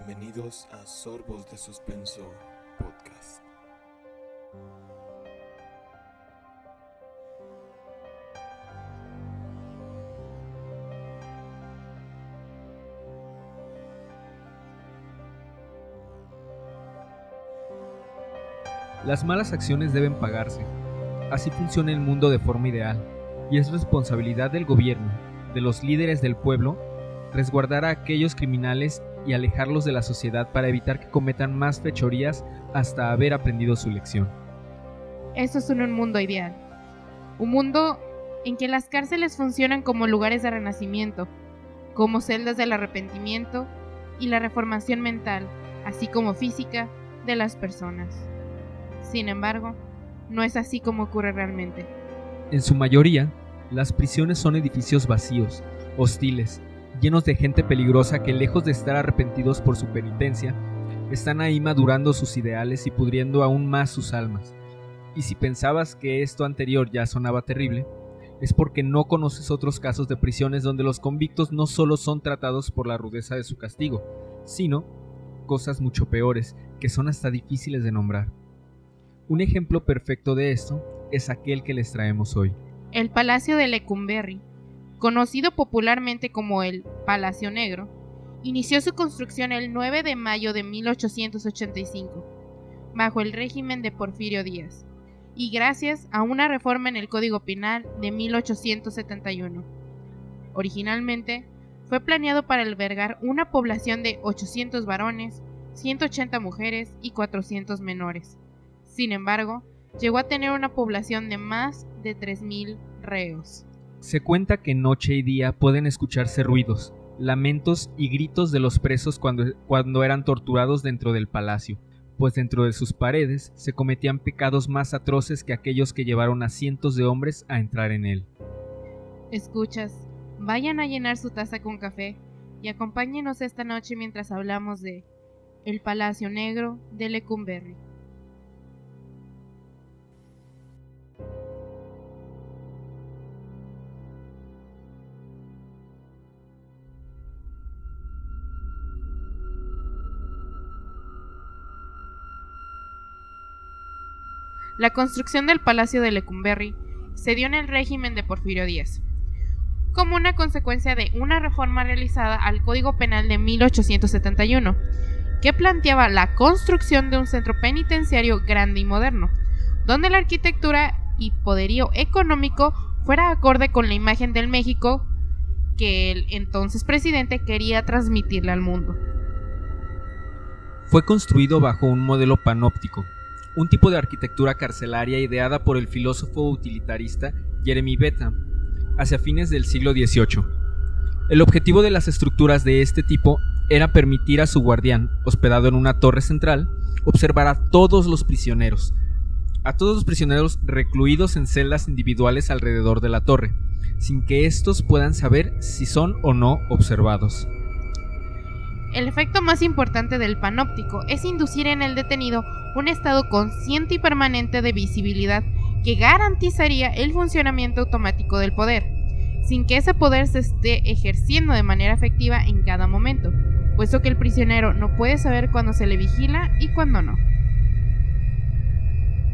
Bienvenidos a Sorbos de Suspenso Podcast. Las malas acciones deben pagarse. Así funciona el mundo de forma ideal, y es responsabilidad del gobierno, de los líderes del pueblo, resguardar a aquellos criminales y alejarlos de la sociedad para evitar que cometan más fechorías hasta haber aprendido su lección. Eso es un mundo ideal. Un mundo en que las cárceles funcionan como lugares de renacimiento, como celdas del arrepentimiento y la reformación mental, así como física, de las personas. Sin embargo, no es así como ocurre realmente. En su mayoría, las prisiones son edificios vacíos, hostiles, llenos de gente peligrosa que, lejos de estar arrepentidos por su penitencia, están ahí madurando sus ideales y pudriendo aún más sus almas. Y si pensabas que esto anterior ya sonaba terrible, es porque no conoces otros casos de prisiones donde los convictos no solo son tratados por la rudeza de su castigo, sino cosas mucho peores, que son hasta difíciles de nombrar. Un ejemplo perfecto de esto es aquel que les traemos hoy. El Palacio de Lecumberri, conocido popularmente como el Palacio Negro, inició su construcción el 9 de mayo de 1885, bajo el régimen de Porfirio Díaz, y gracias a una reforma en el Código Penal de 1871. Originalmente, fue planeado para albergar una población de 800 varones, 180 mujeres y 400 menores. Sin embargo, llegó a tener una población de más de 3,000 reos. Se cuenta que noche y día pueden escucharse ruidos, lamentos y gritos de los presos cuando eran torturados dentro del palacio, pues dentro de sus paredes se cometían pecados más atroces que aquellos que llevaron a cientos de hombres a entrar en él. Escuchas, vayan a llenar su taza con café y acompáñenos esta noche mientras hablamos de el Palacio Negro de Lecumberri. La construcción del Palacio de Lecumberri se dio en el régimen de Porfirio Díaz, como una consecuencia de una reforma realizada al Código Penal de 1871, que planteaba la construcción de un centro penitenciario grande y moderno, donde la arquitectura y poderío económico fuera acorde con la imagen del México que el entonces presidente quería transmitirle al mundo. Fue construido bajo un modelo panóptico, un tipo de arquitectura carcelaria ideada por el filósofo utilitarista Jeremy Bentham hacia fines del siglo XVIII. El objetivo de las estructuras de este tipo era permitir a su guardián, hospedado en una torre central, observar a todos los prisioneros recluidos en celdas individuales alrededor de la torre, sin que estos puedan saber si son o no observados. El efecto más importante del panóptico es inducir en el detenido un estado consciente y permanente de visibilidad que garantizaría el funcionamiento automático del poder, sin que ese poder se esté ejerciendo de manera efectiva en cada momento, puesto que el prisionero no puede saber cuándo se le vigila y cuándo no.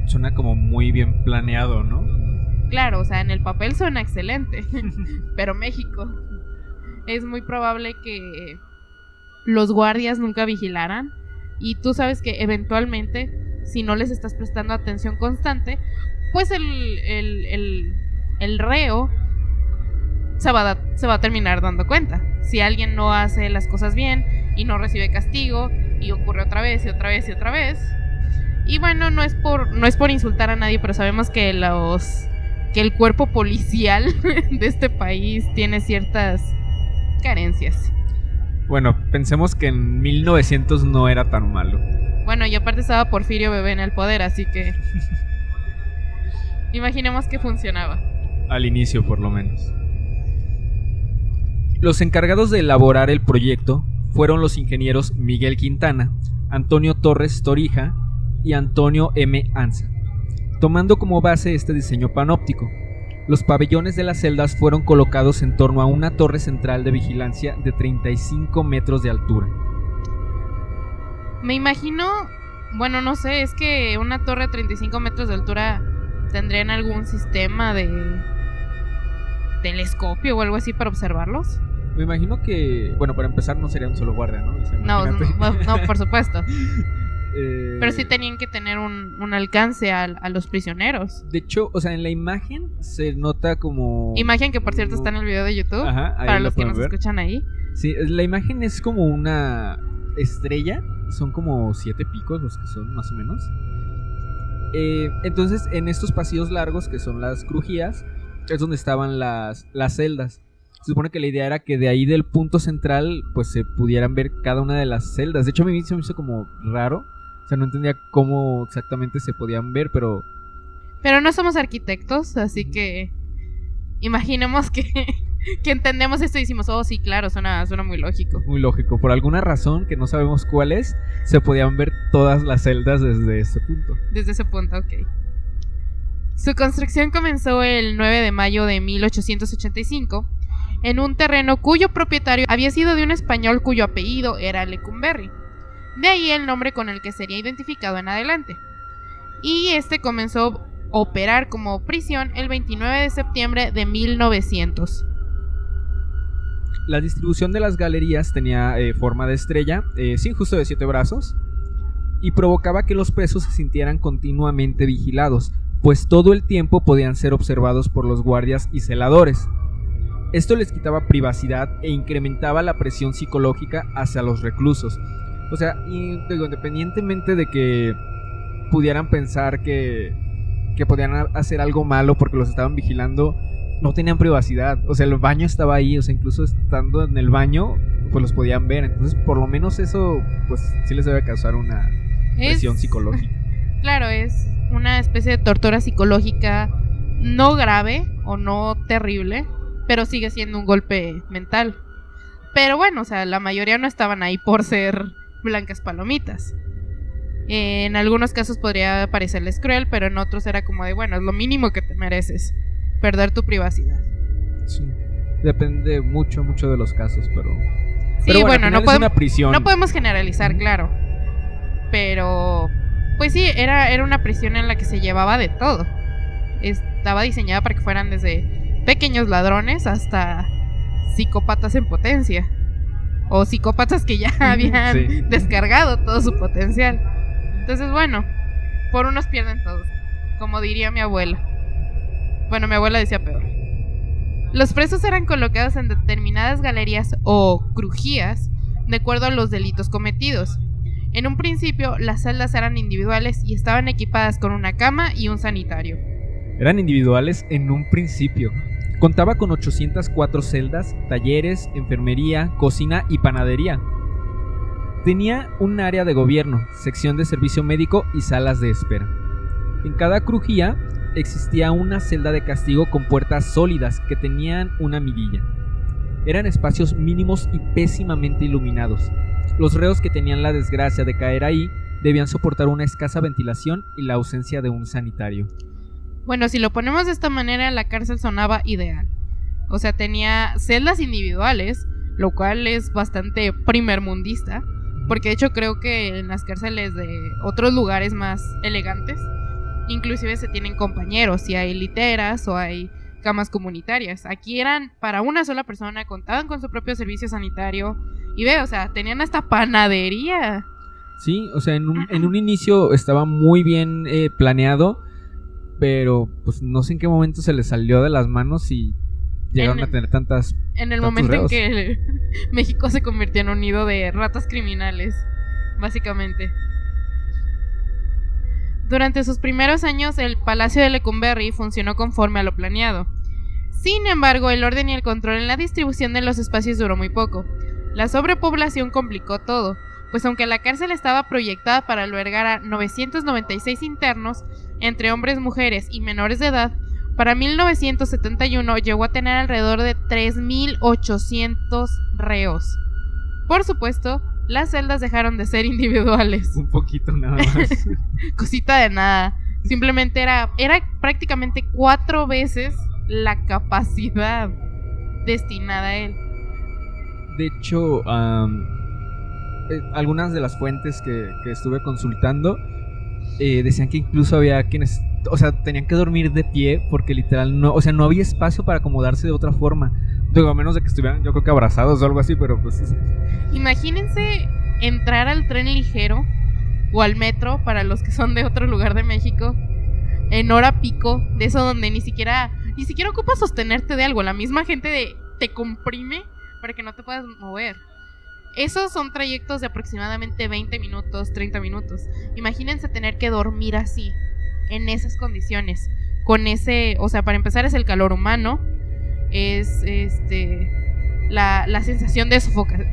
Suena como muy bien planeado, ¿no? Claro, o sea, en el papel suena excelente, pero México, es muy probable que los guardias nunca vigilaran, y tú sabes que eventualmente, si no les estás prestando atención constante, pues el reo se va a terminar dando cuenta. Si alguien no hace las cosas bien y no recibe castigo y ocurre otra vez y otra vez y otra vez. Y bueno, no es por insultar a nadie, pero sabemos que el cuerpo policial de este país tiene ciertas carencias. Bueno, pensemos que en 1900 no era tan malo. Bueno, y aparte estaba Porfirio Bebé en el poder, así que imaginemos que funcionaba. Al inicio, por lo menos. Los encargados de elaborar el proyecto fueron los ingenieros Miguel Quintana, Antonio Torres Torija y Antonio M. Anza, tomando como base este diseño panóptico. Los pabellones de las celdas fueron colocados en torno a una torre central de vigilancia de 35 metros de altura. Me imagino, bueno, no sé, es que una torre de 35 metros de altura tendrían algún sistema de telescopio o algo así para observarlos. Me imagino que, bueno, para empezar no sería un solo guardia, ¿no? O sea, No, imagínate. no, por supuesto. Eh, Pero sí tenían que tener un alcance a los prisioneros. De hecho, o sea, en la imagen se nota como... Imagen que por cierto está en el video de YouTube. Ajá, ahí para lo los que pueden nos ver. escuchan ahí. Sí, la imagen es como una estrella. Son como 7 picos los que son, más o menos. Entonces, en estos pasillos largos, que son las crujías, es donde estaban las celdas. Se supone que la idea era que de ahí del punto central, pues se pudieran ver cada una de las celdas. De hecho, a mí se me hizo como raro. O sea, no entendía cómo exactamente se podían ver, pero... Pero no somos arquitectos, así que imaginemos que entendemos esto y decimos, oh, sí, claro, suena muy lógico. Muy lógico. Por alguna razón, que no sabemos cuál es, se podían ver todas las celdas desde ese punto. Desde ese punto, ok. Su construcción comenzó el 9 de mayo de 1885 en un terreno cuyo propietario había sido de un español cuyo apellido era Lecumberri. De ahí el nombre con el que sería identificado en adelante. Y este comenzó a operar como prisión el 29 de septiembre de 1900. La distribución de las galerías tenía forma de estrella, sí, justo de 7 brazos, y provocaba que los presos se sintieran continuamente vigilados, pues todo el tiempo podían ser observados por los guardias y celadores. Esto les quitaba privacidad e incrementaba la presión psicológica hacia los reclusos. O sea, independientemente de que pudieran pensar que podían hacer algo malo porque los estaban vigilando, no tenían privacidad. O sea, el baño estaba ahí, o sea, incluso estando en el baño, pues los podían ver. Entonces, por lo menos eso, pues sí les debe causar una presión psicológica. Claro, es una especie de tortura psicológica no grave o no terrible, pero sigue siendo un golpe mental. Pero bueno, o sea, la mayoría no estaban ahí por ser blancas palomitas. En algunos casos podría parecerles cruel, pero en otros era como de, bueno, es lo mínimo que te mereces, perder tu privacidad. Sí, depende mucho de los casos, pero... Sí, pero bueno, no es una prisión. No podemos generalizar, claro. Pero, pues sí, era una prisión en la que se llevaba de todo. Estaba diseñada para que fueran desde pequeños ladrones hasta psicópatas en potencia. O psicópatas que ya habían descargado todo su potencial. Entonces, bueno, por unos pierden todos, como diría mi abuela. Bueno, mi abuela decía peor. Los presos eran colocados en determinadas galerías o crujías de acuerdo a los delitos cometidos. En un principio, las celdas eran individuales y estaban equipadas con una cama y un sanitario. Eran individuales en un principio. Contaba con 804 celdas, talleres, enfermería, cocina y panadería. Tenía un área de gobierno, sección de servicio médico y salas de espera. En cada crujía existía una celda de castigo con puertas sólidas que tenían una mirilla. Eran espacios mínimos y pésimamente iluminados. Los reos que tenían la desgracia de caer ahí debían soportar una escasa ventilación y la ausencia de un sanitario. Bueno, si lo ponemos de esta manera, la cárcel sonaba ideal. O sea, tenía celdas individuales, lo cual es bastante primermundista, porque de hecho creo que en las cárceles de otros lugares más elegantes, inclusive se tienen compañeros, y hay literas o hay camas comunitarias. Aquí eran para una sola persona, contaban con su propio servicio sanitario, y ve, o sea, tenían hasta panadería. Sí, o sea, en un inicio estaba muy bien planeado, pero pues no sé en qué momento se les salió de las manos y llegaron a tener tantas... En el momento reos. En que México se convirtió en un nido de ratas criminales, básicamente. Durante sus primeros años, el Palacio de Lecumberri funcionó conforme a lo planeado. Sin embargo, el orden y el control en la distribución de los espacios duró muy poco. La sobrepoblación complicó todo, pues aunque la cárcel estaba proyectada para albergar a 996 internos, entre hombres, mujeres y menores de edad, para 1971 llegó a tener alrededor de 3.800 reos. Por supuesto, las celdas dejaron de ser individuales. Un poquito nada más. Cosita de nada. Simplemente era prácticamente 4 veces la capacidad destinada a él. De hecho, algunas de las fuentes que estuve consultando decían que incluso había quienes, o sea, tenían que dormir de pie porque literal no, o sea, no había espacio para acomodarse de otra forma. Digo, a menos de que estuvieran, yo creo que abrazados o algo así, pero pues... Imagínense entrar al tren ligero o al metro, para los que son de otro lugar de México, en hora pico, de eso donde ni siquiera ocupas sostenerte de algo, la misma gente te comprime para que no te puedas mover. Esos son trayectos de aproximadamente 20 minutos, 30 minutos. Imagínense tener que dormir así, en esas condiciones, con ese, o sea, para empezar es el calor humano, es la sensación de sofocación,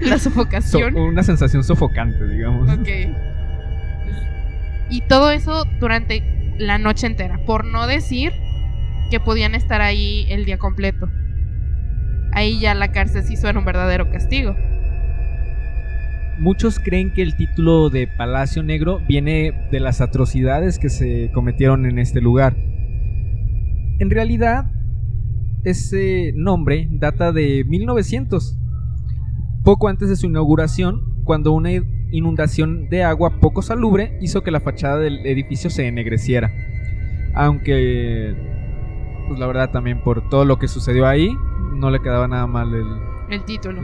la sofocación. Una sensación sofocante, digamos. Ok. Y todo eso durante la noche entera, por no decir que podían estar ahí el día completo. Ahí ya la cárcel sí suena un verdadero castigo. Muchos creen que el título de Palacio Negro viene de las atrocidades que se cometieron en este lugar. En realidad, ese nombre data de 1900, poco antes de su inauguración, cuando una inundación de agua poco salubre hizo que la fachada del edificio se ennegreciera. Aunque, pues la verdad también por todo lo que sucedió ahí, no le quedaba nada mal el título.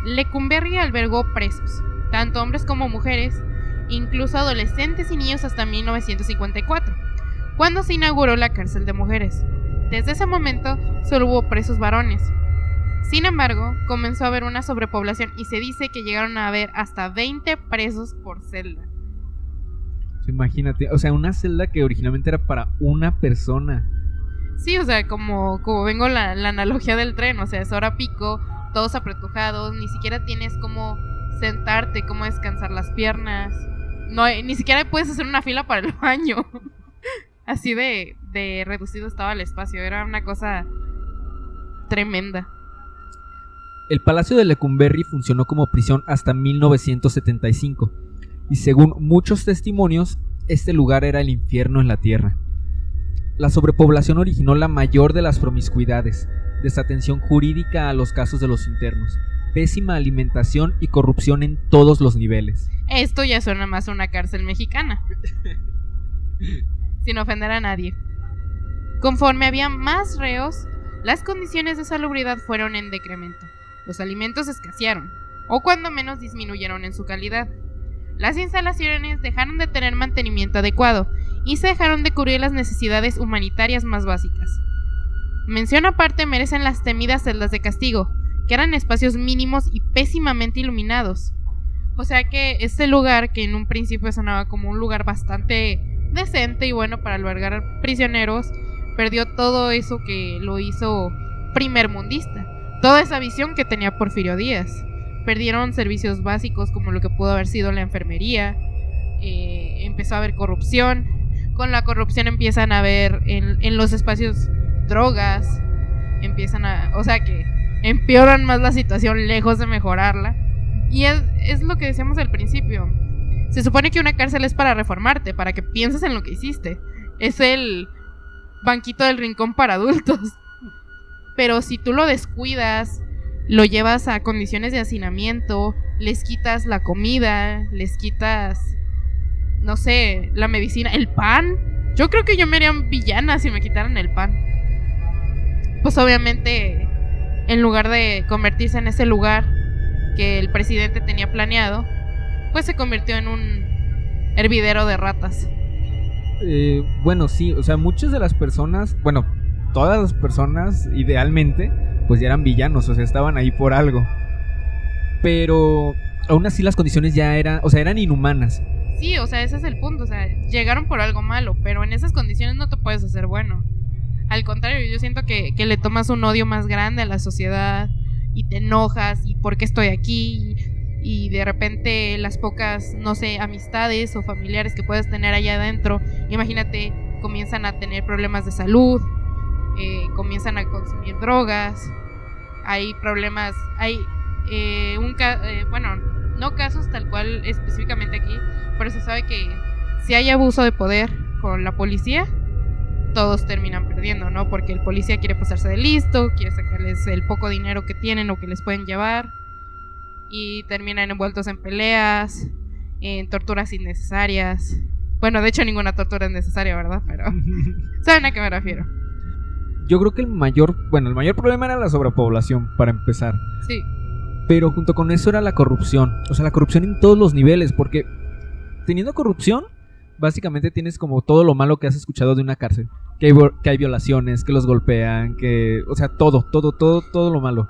Lecumberri albergó presos, tanto hombres como mujeres, incluso adolescentes y niños hasta 1954, cuando se inauguró la cárcel de mujeres. Desde ese momento solo hubo presos varones. Sin embargo, comenzó a haber una sobrepoblación y se dice que llegaron a haber hasta 20 presos por celda. Imagínate, o sea, una celda que originalmente era para una persona. Sí, o sea, como vengo la analogía del tren, o sea, es hora pico, todos apretujados, ni siquiera tienes cómo sentarte, cómo descansar las piernas, no, ni siquiera puedes hacer una fila para el baño. Así de reducido estaba el espacio, era una cosa tremenda. El Palacio de Lecumberri funcionó como prisión hasta 1975, y según muchos testimonios, este lugar era el infierno en la tierra. La sobrepoblación originó la mayor de las promiscuidades, desatención jurídica a los casos de los internos, pésima alimentación y corrupción en todos los niveles. Esto ya suena más a una cárcel mexicana. Sin ofender a nadie. Conforme había más reos, las condiciones de salubridad fueron en decremento. Los alimentos escasearon, o cuando menos disminuyeron en su calidad. Las instalaciones dejaron de tener mantenimiento adecuado y se dejaron de cubrir las necesidades humanitarias más básicas. Mención aparte merecen las temidas celdas de castigo, que eran espacios mínimos y pésimamente iluminados. O sea que este lugar, que en un principio sonaba como un lugar bastante decente y bueno para albergar prisioneros, perdió todo eso que lo hizo primermundista, toda esa visión que tenía Porfirio Díaz. Perdieron servicios básicos como lo que pudo haber sido la enfermería, empezó a haber corrupción, con la corrupción empiezan a haber en los espacios drogas, o sea que empeoran más la situación lejos de mejorarla, y es lo que decíamos al principio. Se supone que una cárcel es para reformarte, para que pienses en lo que hiciste, es el banquito del rincón para adultos, pero si tú lo descuidas, lo llevas a condiciones de hacinamiento, les quitas la comida, les quitas, no sé, la medicina, el pan. Yo creo que yo me haría villana si me quitaran el pan. Pues obviamente, en lugar de convertirse en ese lugar que el presidente tenía planeado, pues se convirtió en un hervidero de ratas. Bueno, sí, o sea, muchas de las personas, bueno, todas las personas, idealmente, pues ya eran villanos, o sea, estaban ahí por algo. Pero aún así las condiciones ya eran inhumanas. Sí, o sea, ese es el punto, o sea, llegaron por algo malo, pero en esas condiciones no te puedes hacer bueno. Al contrario, yo siento que le tomas un odio más grande a la sociedad y te enojas, y por qué estoy aquí, y de repente las pocas, no sé, amistades o familiares que puedes tener allá adentro, imagínate, comienzan a tener problemas de salud, comienzan a consumir drogas, hay problemas, hay bueno, no casos tal cual específicamente aquí, pero se sabe que si hay abuso de poder con la policía, todos terminan perdiendo, ¿no? Porque el policía quiere pasarse de listo, quiere sacarles el poco dinero que tienen o que les pueden llevar, y terminan envueltos en peleas, en torturas innecesarias. Bueno, de hecho ninguna tortura es necesaria, ¿verdad? Pero ¿saben a qué me refiero? Yo creo que el mayor problema era la sobrepoblación, para empezar. Sí. Pero junto con eso era la corrupción. O sea, la corrupción en todos los niveles, porque teniendo corrupción, básicamente tienes como todo lo malo que has escuchado de una cárcel. Que hay violaciones, que los golpean, que... O sea, todo lo malo.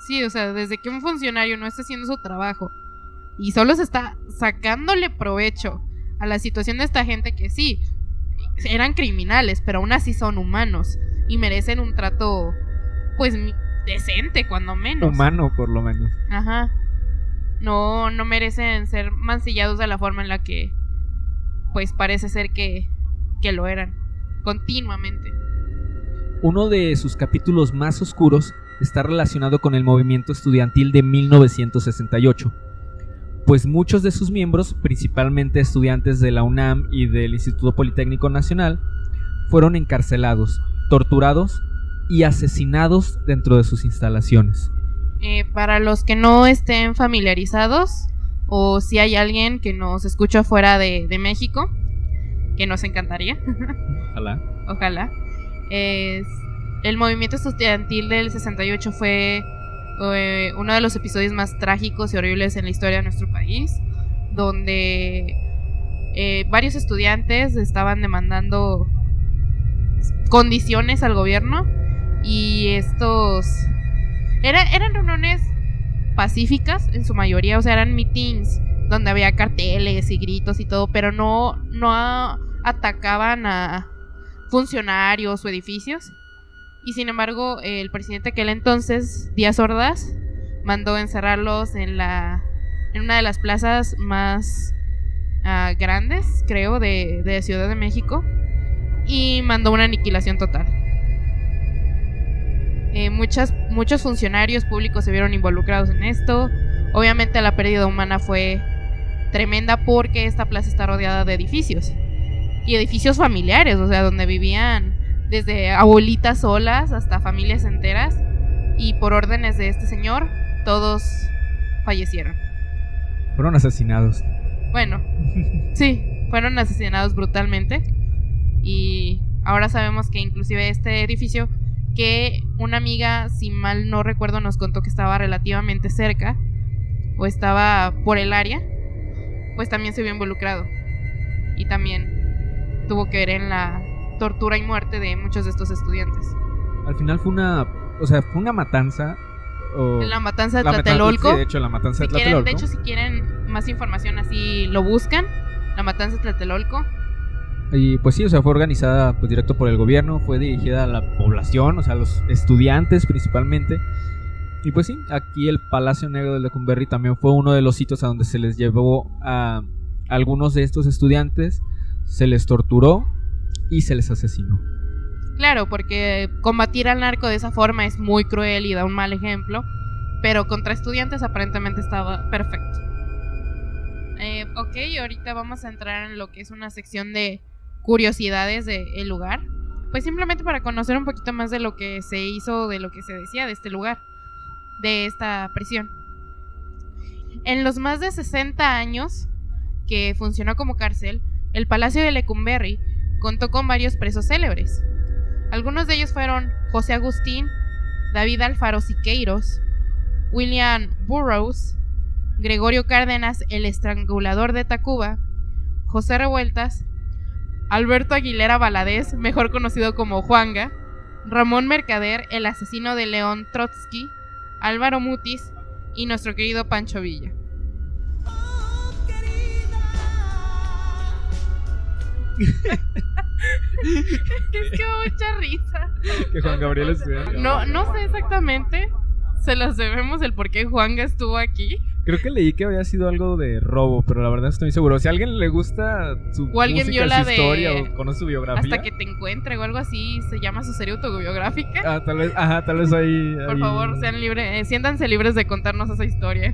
Sí, o sea, desde que un funcionario no está haciendo su trabajo y solo se está sacándole provecho a la situación de esta gente, que sí, eran criminales, pero aún así son humanos y merecen un trato, pues, decente, cuando menos. Humano, por lo menos. Ajá. No merecen ser mancillados de la forma en la que, pues, parece ser que lo eran, continuamente. Uno de sus capítulos más oscuros está relacionado con el movimiento estudiantil de 1968, pues muchos de sus miembros, principalmente estudiantes de la UNAM y del Instituto Politécnico Nacional, fueron encarcelados, torturados y asesinados dentro de sus instalaciones. Para los que no estén familiarizados, o si hay alguien que nos escucha fuera de México, que nos encantaría, ojalá, el movimiento estudiantil del 68 fue uno de los episodios más trágicos y horribles en la historia de nuestro país, donde varios estudiantes estaban demandando condiciones al gobierno, y estos eran reuniones pacíficas en su mayoría, o sea, eran meetings donde había carteles y gritos y todo, pero no atacaban a funcionarios o edificios. Y sin embargo, el presidente de aquel entonces, Díaz Ordaz, mandó encerrarlos en una de las plazas más grandes, creo, de Ciudad de México, y mandó una aniquilación total. Muchos funcionarios públicos se vieron involucrados en esto. Obviamente la pérdida humana fue tremenda, porque esta plaza está rodeada de edificios, y edificios familiares, o sea, donde vivían desde abuelitas solas hasta familias enteras, y por órdenes de este señor todos fallecieron. Fueron asesinados. Bueno, sí, fueron asesinados brutalmente. Y ahora sabemos que inclusive este edificio, que una amiga, si mal no recuerdo, nos contó que estaba relativamente cerca o estaba por el área, pues también se vio involucrado y también tuvo que ver en la tortura y muerte de muchos de estos estudiantes. Al final fue una matanza. La matanza de Tlatelolco. Sí, de hecho, la matanza de Tlatelolco. De hecho, si quieren más información así, lo buscan. La matanza de Tlatelolco. Y pues sí, o sea, fue organizada pues directo por el gobierno, fue dirigida a la población, o sea, a los estudiantes principalmente. Y pues sí, aquí el Palacio Negro de Lecumberri también fue uno de los sitios a donde se les llevó a algunos de estos estudiantes, se les torturó y se les asesinó. Claro, porque combatir al narco de esa forma es muy cruel y da un mal ejemplo, pero contra estudiantes aparentemente estaba perfecto. Ok, ahorita vamos a entrar en lo que es una sección de curiosidades del lugar, pues simplemente para conocer un poquito más de lo que se hizo, de lo que se decía de este lugar, de esta prisión. En los más de 60 años que funcionó como cárcel, el Palacio de Lecumberri contó con varios presos célebres. Algunos de ellos fueron José Agustín, David Alfaro Siqueiros, William Burroughs, Gregorio Cárdenas, el estrangulador de Tacuba, José Revueltas, Alberto Aguilera Valadez, mejor conocido como Juanga, Ramón Mercader, el asesino de León Trotsky, Álvaro Mutis y nuestro querido Pancho Villa. Es que mucha risa. Que Juan Gabriel estuviera. No sé exactamente. Se los debemos el por qué Juanga estuvo aquí. Creo que leí que había sido algo de robo, pero la verdad no estoy seguro. Si a alguien le gusta su o alguien música, vio la su historia o conoce su biografía, Hasta que te encuentre o algo así, se llama su serie autobiográfica. Tal vez ahí. Por favor, sean libres, siéntanse libres de contarnos esa historia.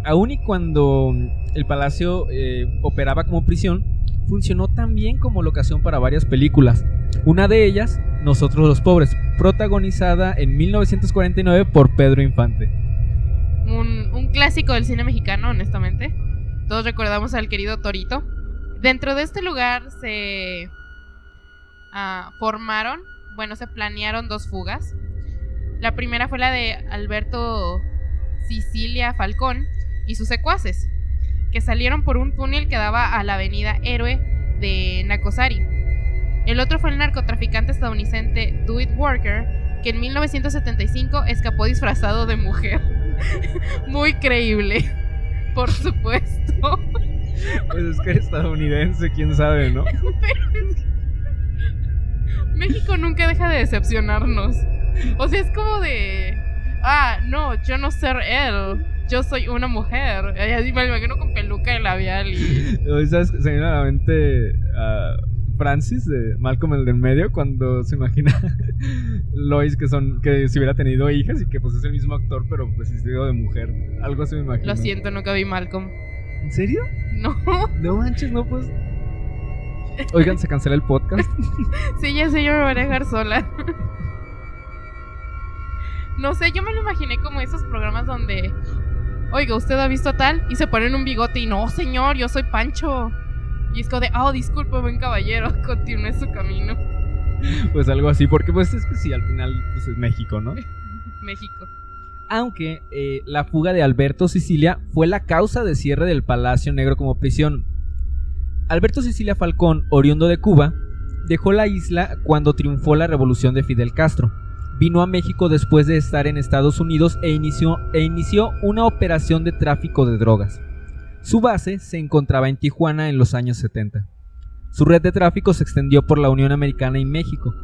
Aún y cuando el palacio operaba como prisión, funcionó también como locación para varias películas. Una de ellas, Nosotros los Pobres, protagonizada en 1949 por Pedro Infante. Un clásico del cine mexicano, honestamente. Todos recordamos al querido Torito. Dentro de este lugar se se planearon 2 fugas. La primera fue la de Alberto Sicilia Falcón y sus secuaces, que salieron por un túnel que daba a la avenida Héroe de Nacosari. El otro fue el narcotraficante estadounidense Dwight Walker, que en 1975 escapó disfrazado de mujer. Muy creíble, por supuesto. Pues es que estadounidense, quién sabe, ¿no? México nunca deja de decepcionarnos. O sea, es como de... no, yo no ser él, yo soy una mujer. Así me imagino con peluca y labial y... ¿Sabes? Se viene a la mente a Francis de Malcolm el del medio, cuando se imagina Lois que si hubiera tenido hijas y que pues es el mismo actor pero pues vestido de mujer. Algo así me imagino. Lo siento, nunca vi Malcolm. ¿En serio? No. No manches, no pues... Oigan, ¿se cancela el podcast? Sí, ya sé, yo me voy a dejar sola. No sé, yo me lo imaginé como esos programas donde... Oiga, ¿usted ha visto tal? Y se ponen un bigote y no, señor, yo soy Pancho. Y es como de, disculpe, buen caballero, continúe su camino. Pues algo así, porque pues es que sí, al final pues es México, ¿no? México. Aunque la fuga de Alberto Sicilia fue la causa de cierre del Palacio Negro como prisión. Alberto Sicilia Falcón, oriundo de Cuba, dejó la isla cuando triunfó la revolución de Fidel Castro. Vino a México después de estar en Estados Unidos e inició una operación de tráfico de drogas. Su base se encontraba en Tijuana en los años 70. Su red de tráfico se extendió por la Unión Americana y México.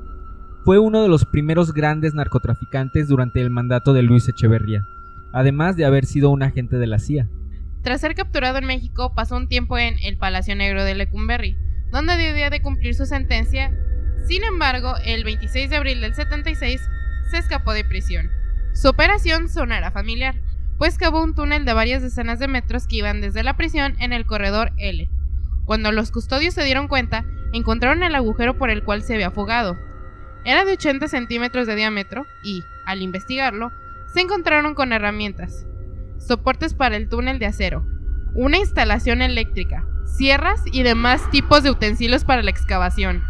Fue uno de los primeros grandes narcotraficantes durante el mandato de Luis Echeverría, además de haber sido un agente de la CIA. Tras ser capturado en México, pasó un tiempo en el Palacio Negro de Lecumberri, donde debía de cumplir su sentencia. Sin embargo, el 26 de abril del 76 se escapó de prisión. Su operación sonará familiar, pues cavó un túnel de varias decenas de metros que iban desde la prisión en el corredor L. Cuando los custodios se dieron cuenta, encontraron el agujero por el cual se había fugado. Era de 80 centímetros de diámetro y, al investigarlo, se encontraron con herramientas, soportes para el túnel de acero, una instalación eléctrica, sierras y demás tipos de utensilios para la excavación.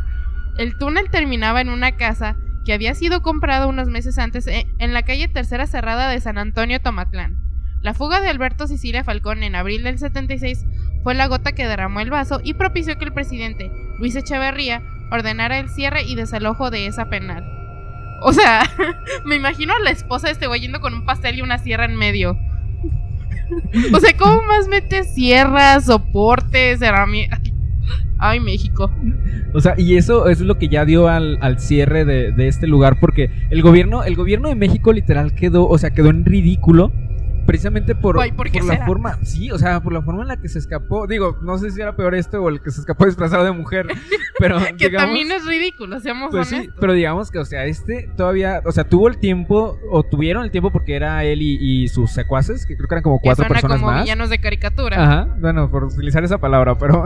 El túnel terminaba en una casa que había sido comprada unos meses antes en la calle Tercera Cerrada de San Antonio, Tomatlán. La fuga de Alberto Sicilia Falcón en abril del 76 fue la gota que derramó el vaso y propició que el presidente Luis Echeverría ordenara el cierre y desalojo de esa penal. O sea, me imagino a la esposa de este güey yendo con un pastel y una sierra en medio. O sea, ¿cómo más metes sierras, soportes, herramientas? Ay, México. O sea, y eso es lo que ya dio al cierre de este lugar, porque el gobierno de México literal quedó en ridículo. Precisamente por la forma, sí, o sea, por la forma en la que se escapó. Digo, no sé si era peor o el que se escapó disfrazado de mujer, pero que digamos, también es ridículo, seamos pues honestos. Sí, pero digamos que, o sea, todavía, o sea, tuvieron el tiempo porque era él y sus secuaces, que creo que eran como 4 personas como más. Villanos de caricatura. Ajá, bueno, por utilizar esa palabra, pero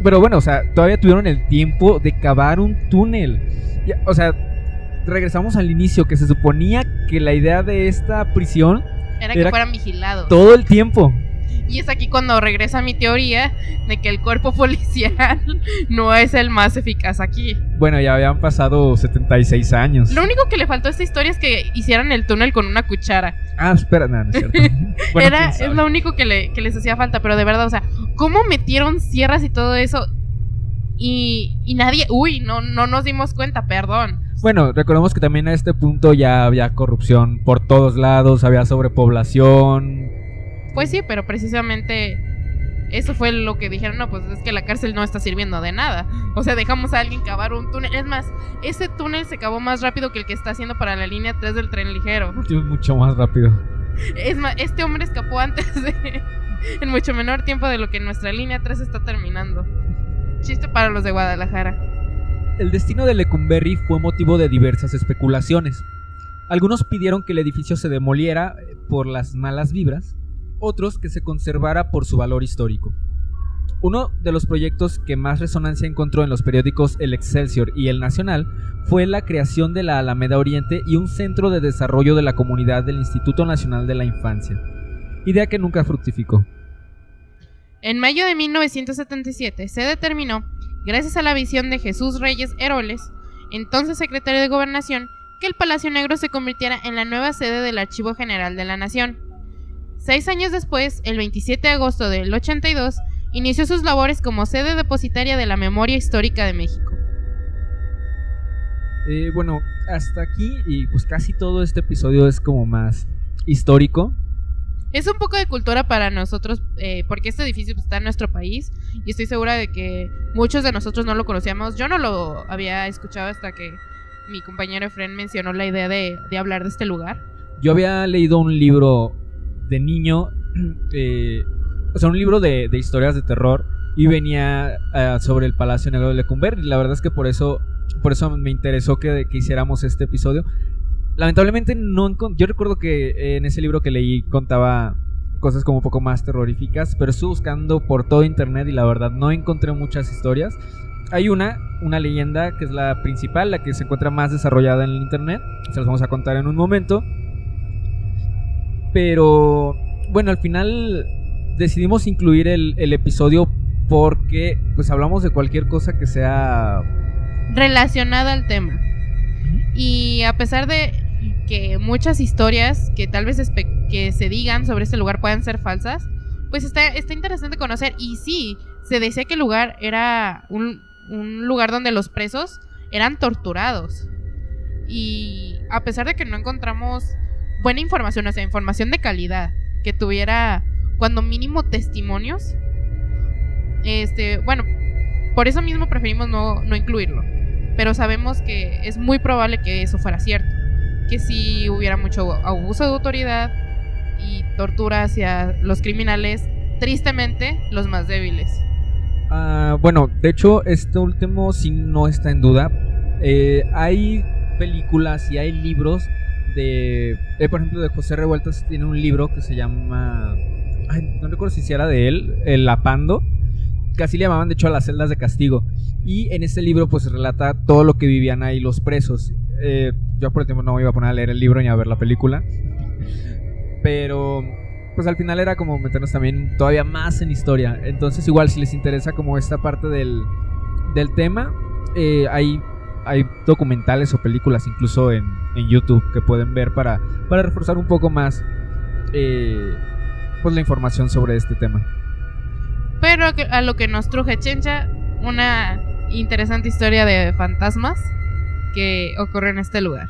pero bueno, o sea, todavía tuvieron el tiempo de cavar un túnel. O sea, regresamos al inicio, que se suponía que la idea de esta prisión era que fueran vigilados todo el tiempo. Y es aquí cuando regresa mi teoría de que el cuerpo policial no es el más eficaz aquí. Bueno, ya habían pasado 76 años. Lo único que le faltó a esta historia es que hicieran el túnel con una cuchara. Espera, no es cierto. Bueno, es lo único que les hacía falta, pero de verdad, o sea, ¿cómo metieron sierras y todo eso? Y nadie, no nos dimos cuenta, perdón. Bueno, recordemos que también a este punto ya había corrupción por todos lados, había sobrepoblación. Pues sí, pero precisamente eso fue lo que dijeron, no, pues es que la cárcel no está sirviendo de nada. O sea, dejamos a alguien cavar un túnel. Es más, ese túnel se cavó más rápido que el que está haciendo para la línea 3 del tren ligero. Mucho más rápido. Es más, este hombre escapó en mucho menor tiempo de lo que nuestra línea 3 está terminando. Chiste para los de Guadalajara. El destino de Lecumberri fue motivo de diversas especulaciones. Algunos pidieron que el edificio se demoliera por las malas vibras, otros que se conservara por su valor histórico. Uno de los proyectos que más resonancia encontró en los periódicos El Excelsior y El Nacional fue la creación de la Alameda Oriente y un centro de desarrollo de la comunidad del Instituto Nacional de la Infancia, idea que nunca fructificó. En mayo de 1977 se determinó, gracias a la visión de Jesús Reyes Heroles, entonces secretario de Gobernación, que el Palacio Negro se convirtiera en la nueva sede del Archivo General de la Nación. 6 años después, el 27 de agosto del 82, inició sus labores como sede depositaria de la memoria histórica de México. Bueno, hasta aquí y pues casi todo este episodio es como más histórico. Es un poco de cultura para nosotros, porque este edificio está en nuestro país y estoy segura de que muchos de nosotros no lo conocíamos. Yo no lo había escuchado hasta que mi compañero Efren mencionó la idea de hablar de este lugar. Yo había leído un libro de niño, o sea, un libro de historias de terror y venía sobre el Palacio Negro de Lecumberri. La verdad es que por eso me interesó que hiciéramos este episodio. Lamentablemente yo recuerdo que en ese libro que leí contaba cosas como un poco más terroríficas, pero estuve buscando por todo internet y la verdad no encontré muchas historias. Hay una leyenda que es la principal, la que se encuentra más desarrollada en el internet. Se las vamos a contar en un momento. Pero bueno, al final decidimos incluir el episodio porque pues hablamos de cualquier cosa que sea relacionada al tema. Y a pesar de que muchas historias que tal vez que se digan sobre este lugar puedan ser falsas, pues está interesante conocer. Y sí, se decía que el lugar era un lugar donde los presos eran torturados. Y a pesar de que no encontramos buena información, o sea, información de calidad, que tuviera cuando mínimo testimonios, bueno, por eso mismo preferimos no incluirlo. Pero sabemos que es muy probable que eso fuera cierto, que si hubiera mucho abuso de autoridad y tortura hacia los criminales, tristemente los más débiles. Bueno, de hecho este último sí no está en duda. Hay películas y hay libros por ejemplo, de José Revueltas tiene un libro que se llama, no recuerdo si era de él, El Lapando, que así le llamaban de hecho a las celdas de castigo. Y en este libro pues relata todo lo que vivían ahí los presos. Yo por el tiempo no me iba a poner a leer el libro ni a ver la película, pero pues al final era como meternos también todavía más en historia. Entonces igual si les interesa como esta parte del tema, hay documentales o películas incluso en YouTube que pueden ver para reforzar un poco más pues la información sobre este tema. Pero a lo que nos truje Chencha, una interesante historia de fantasmas que ocurre en este lugar.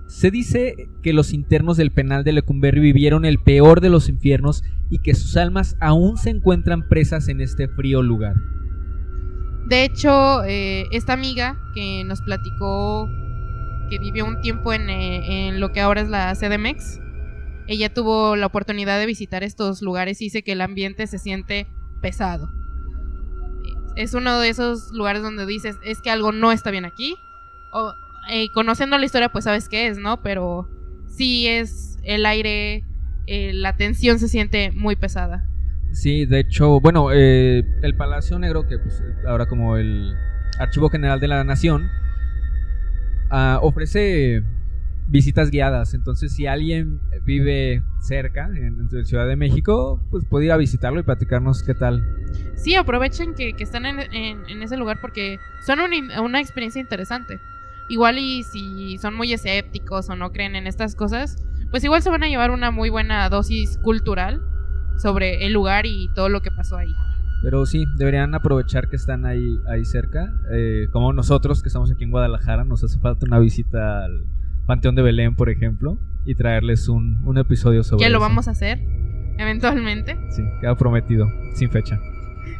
Se dice que los internos del penal de Lecumberri vivieron el peor de los infiernos y que sus almas aún se encuentran presas en este frío lugar. De hecho, esta amiga que nos platicó que vivió un tiempo en lo que ahora es la CDMX, ella tuvo la oportunidad de visitar estos lugares y dice que el ambiente se siente pesado. Es uno de esos lugares donde dices, es que algo no está bien aquí. Conociendo la historia, pues sabes qué es, ¿no? Pero sí es el aire, la tensión se siente muy pesada. Sí, de hecho, bueno, el Palacio Negro, que pues ahora como el Archivo General de la Nación, ofrece visitas guiadas. Entonces si alguien vive cerca en Ciudad de México, pues puede ir a visitarlo y platicarnos qué tal. Sí, aprovechen que están en ese lugar porque son una experiencia interesante. Igual y si son muy escépticos o no creen en estas cosas, pues igual se van a llevar una muy buena dosis cultural sobre el lugar y todo lo que pasó ahí. Pero sí, deberían aprovechar que están ahí cerca. Como nosotros que estamos aquí en Guadalajara, nos hace falta una visita al Panteón de Belén, por ejemplo, y traerles un episodio sobre eso. Que lo vamos a hacer, eventualmente. Sí, queda prometido, sin fecha.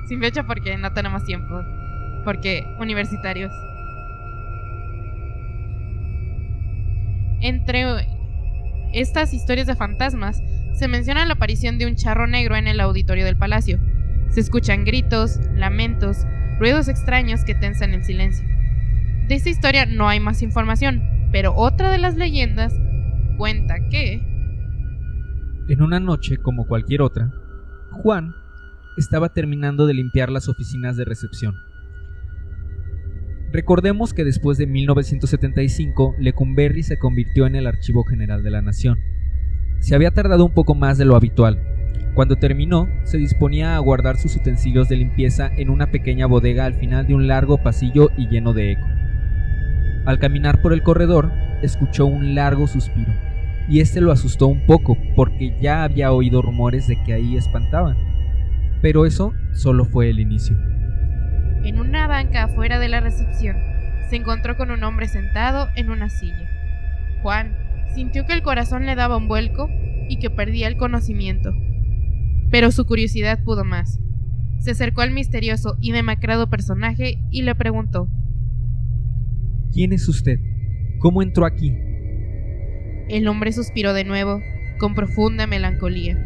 Sin fecha porque no tenemos tiempo, porque universitarios. Entre estas historias de fantasmas se menciona la aparición de un charro negro en el auditorio del palacio. Se escuchan gritos, lamentos, ruidos extraños que tensan el silencio. De esta historia no hay más información, pero otra de las leyendas cuenta que... En una noche como cualquier otra, Juan, estaba terminando de limpiar las oficinas de recepción. Recordemos que después de 1975, Lecumberri se convirtió en el Archivo General de la Nación. Se había tardado un poco más de lo habitual. Cuando terminó, se disponía a guardar sus utensilios de limpieza en una pequeña bodega al final de un largo pasillo y lleno de eco. Al caminar por el corredor, escuchó un largo suspiro, y este lo asustó un poco porque ya había oído rumores de que ahí espantaban. Pero eso solo fue el inicio. En una banca afuera de la recepción, se encontró con un hombre sentado en una silla. Juan sintió que el corazón le daba un vuelco y que perdía el conocimiento. Pero su curiosidad pudo más. Se acercó al misterioso y demacrado personaje y le preguntó: ¿Quién es usted? ¿Cómo entró aquí? El hombre suspiró de nuevo, con profunda melancolía.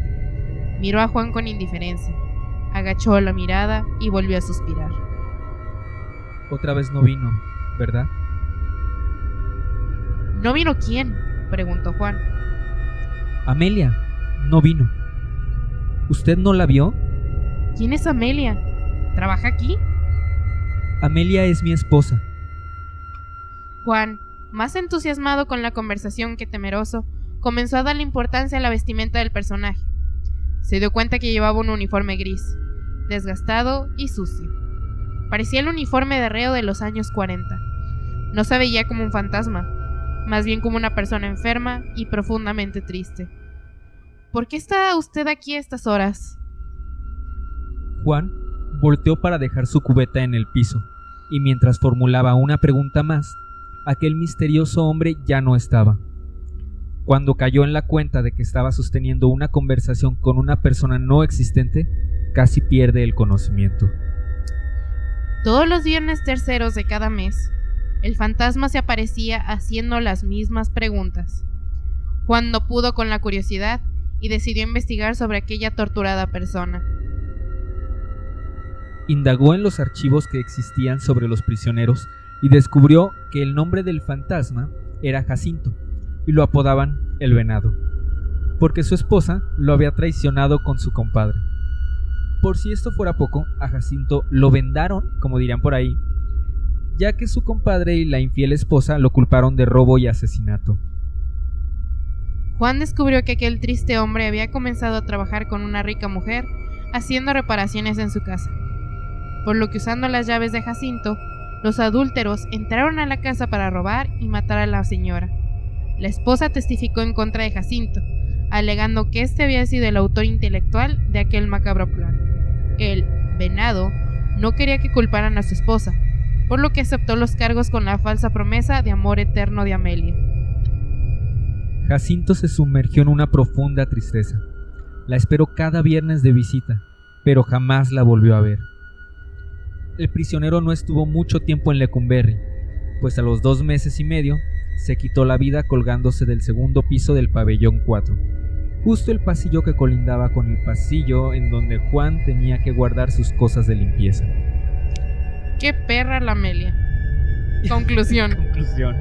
Miró a Juan con indiferencia, agachó la mirada y volvió a suspirar. Otra vez no vino, ¿verdad? ¿No vino quién?, preguntó Juan. Amelia, no vino. ¿Usted no la vio? ¿Quién es Amelia? ¿Trabaja aquí? Amelia es mi esposa. Juan, más entusiasmado con la conversación que temeroso, comenzó a darle importancia a la vestimenta del personaje. Se dio cuenta que llevaba un uniforme gris, desgastado y sucio. Parecía el uniforme de reo de los años 40. No se veía como un fantasma, más bien como una persona enferma y profundamente triste. ¿Por qué está usted aquí a estas horas? Juan volteó para dejar su cubeta en el piso, y mientras formulaba una pregunta más, aquel misterioso hombre ya no estaba. Cuando cayó en la cuenta de que estaba sosteniendo una conversación con una persona no existente, casi pierde el conocimiento. Todos los viernes terceros de cada mes, el fantasma se aparecía haciendo las mismas preguntas. Juan no pudo con la curiosidad y decidió investigar sobre aquella torturada persona. Indagó en los archivos que existían sobre los prisioneros y descubrió que el nombre del fantasma era Jacinto, y lo apodaban el Venado, porque su esposa lo había traicionado con su compadre. Por si esto fuera poco, a Jacinto lo vendaron, como dirían por ahí, ya que su compadre y la infiel esposa lo culparon de robo y asesinato. Juan descubrió que aquel triste hombre había comenzado a trabajar con una rica mujer haciendo reparaciones en su casa, por lo que usando las llaves de Jacinto, los adúlteros entraron a la casa para robar y matar a la señora. La esposa testificó en contra de Jacinto, alegando que este había sido el autor intelectual de aquel macabro plan. El Venado no quería que culparan a su esposa, por lo que aceptó los cargos con la falsa promesa de amor eterno de Amelia. Jacinto se sumergió en una profunda tristeza. La esperó cada viernes de visita, pero jamás la volvió a ver. El prisionero no estuvo mucho tiempo en Lecumberri, pues a los 2 meses y medio se quitó la vida colgándose del segundo piso del pabellón 4, justo el pasillo que colindaba con el pasillo en donde Juan tenía que guardar sus cosas de limpieza. ¡Qué perra la Amelia! Conclusión. Conclusión.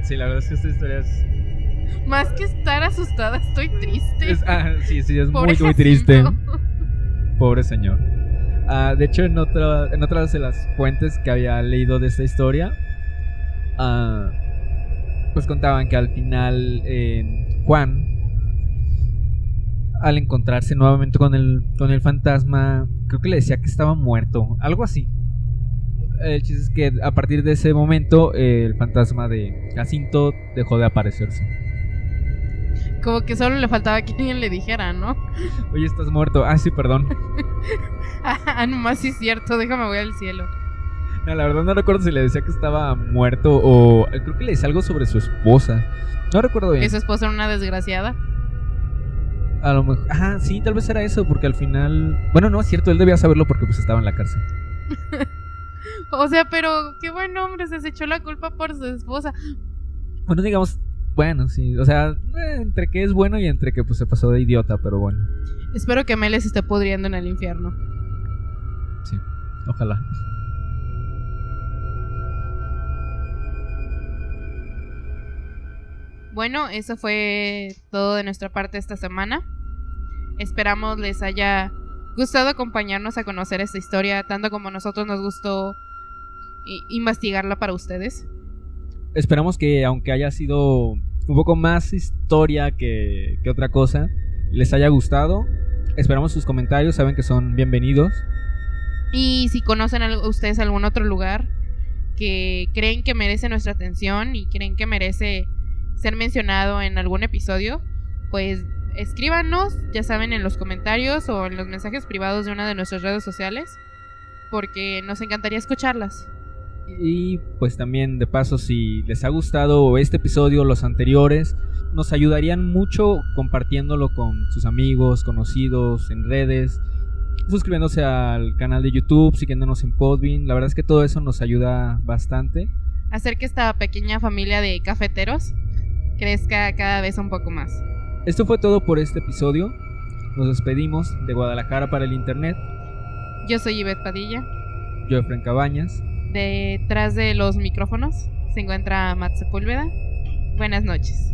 Sí, la verdad es que esta historia es... Más que estar asustada, estoy triste. Sí, es Pobre muy triste. Jacinto. Pobre señor. De hecho, en otras de las fuentes que había leído de esta historia, pues contaban que al final Juan, al encontrarse nuevamente con el fantasma, creo que le decía que estaba muerto, algo así. El chiste es que a partir de ese momento el fantasma de Jacinto dejó de aparecerse. Como que solo le faltaba que alguien le dijera, ¿no? Oye, estás muerto. Sí, perdón. Nomás sí es cierto, déjame voy al cielo. No, la verdad no recuerdo si le decía que estaba muerto o creo que le decía algo sobre su esposa. No recuerdo bien. ¿Que su esposa era una desgraciada? A lo mejor... sí, tal vez era eso, porque al final... Bueno, no, es cierto, él debía saberlo porque pues estaba en la cárcel. O sea, pero qué buen hombre, se echó la culpa por su esposa. Bueno, digamos... Bueno, sí, o sea, entre que es bueno y entre que pues se pasó de idiota, pero bueno. Espero que Amelia se esté pudriendo en el infierno. Sí, ojalá. Bueno, eso fue todo de nuestra parte esta semana. Esperamos les haya gustado acompañarnos a conocer esta historia, tanto como a nosotros nos gustó investigarla para ustedes. Esperamos que, aunque haya sido un poco más historia que otra cosa, les haya gustado. Esperamos sus comentarios, saben que son bienvenidos. Y si conocen ustedes algún otro lugar que creen que merece nuestra atención y creen que merece ser mencionado en algún episodio, pues escríbanos, ya saben, en los comentarios o en los mensajes privados de una de nuestras redes sociales, porque nos encantaría escucharlas. Y pues también, de paso, si les ha gustado este episodio o los anteriores, nos ayudarían mucho compartiéndolo con sus amigos, conocidos, en redes, suscribiéndose al canal de YouTube, siguiéndonos en Podbean. La verdad es que todo eso nos ayuda bastante. Hacer que esta pequeña familia de cafeteros crezca cada vez un poco más. Esto fue todo por este episodio. Nos despedimos de Guadalajara para el internet. Yo soy Ivette Padilla. Yo, Efraín Cabañas. Detrás de los micrófonos se encuentra Matt Sepúlveda. Buenas noches.